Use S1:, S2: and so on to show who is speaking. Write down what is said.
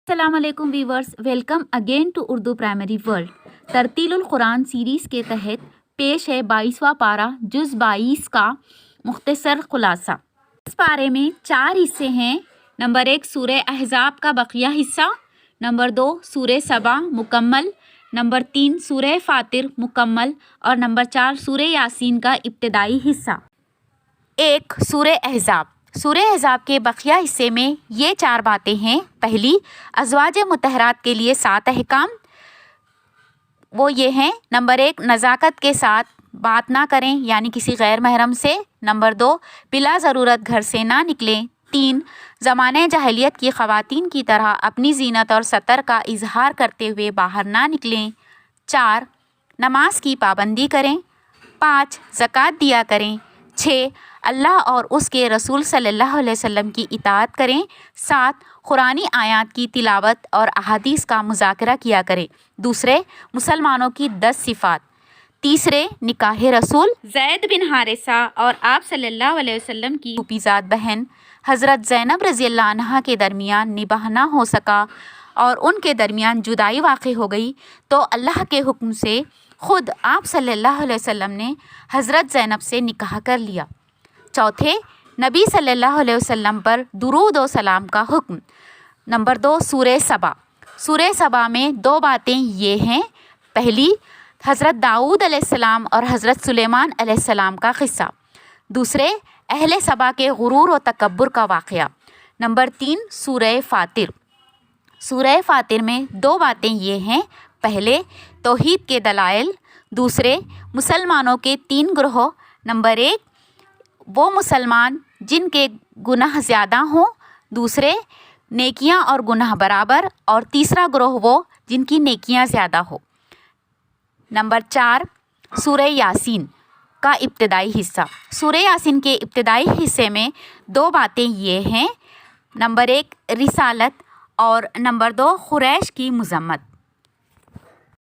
S1: السلام علیکم viewers, welcome again to Urdu primary world. ترتیل القرآن سیریز کے تحت پیش ہے 22واں پارہ جز 22 کا مختصر خلاصہ۔ اس پارے میں 4 حصے ہیں۔ نمبر 1 سورہ احزاب کا بقیہ حصہ، نمبر 2 سورہ سبا مکمل، نمبر 3 سورہ فاطر مکمل اور نمبر 4 سورہ یاسین کا ابتدائی حصہ۔ 1 سورہ احزاب۔ سورہ احزاب کے بقیہ حصے میں یہ 4 باتیں ہیں۔ پہلی، ازواج مطہرات کے لیے 7 احکام، وہ یہ ہیں: نمبر 1 نزاکت کے ساتھ بات نہ کریں یعنی کسی غیر محرم سے، نمبر 2 بلا ضرورت گھر سے نہ نکلیں، 3 زمانہ جاہلیت کی خواتین کی طرح اپنی زینت اور ستر کا اظہار کرتے ہوئے باہر نہ نکلیں، 4 نماز کی پابندی کریں، 5 زکوٰۃ دیا کریں، 6 اللہ اور اس کے رسول صلی اللہ علیہ وسلم کی اطاعت کریں، 7 قرآنی آیات کی تلاوت اور احادیث کا مذاکرہ کیا کریں۔ دوسرے، مسلمانوں کی 10 صفات۔ تیسرے، نکاح رسول زید بن حارثہ اور آپ صلی اللہ علیہ وسلم کی پھوپھی بہن حضرت زینب رضی اللہ عنہا کے درمیان نباہ نہ ہو سکا اور ان کے درمیان جدائی واقع ہو گئی تو اللہ کے حکم سے خود آپ صلی اللہ علیہ وسلم نے حضرت زینب سے نکاح کر لیا۔ چوتھے، نبی صلی اللہ علیہ وسلم پر درود و سلام کا حکم۔ نمبر 2 سورہ سبا۔ سورہ سبا میں 2 باتیں یہ ہیں: پہلی، حضرت داؤد علیہ السلام اور حضرت سلیمان علیہ السلام کا قصہ، دوسرے اہل سبا کے غرور و تکبر کا واقعہ۔ نمبر 3 سورہ فاطر۔ سورہ فاطر میں 2 باتیں یہ ہیں: پہلے، توحید کے دلائل، دوسرے مسلمانوں کے 3 گروہ۔ نمبر 1 وہ مسلمان جن کے گناہ زیادہ ہوں، دوسرے نیکیاں اور گناہ برابر، اور تیسرا گروہ وہ جن کی نیکیاں زیادہ ہو۔ نمبر 4 سورہ یاسین کا ابتدائی حصہ۔ سورہ یاسین کے ابتدائی حصے میں 2 باتیں یہ ہیں: نمبر 1 رسالت اور نمبر 2 قریش کی مذمت۔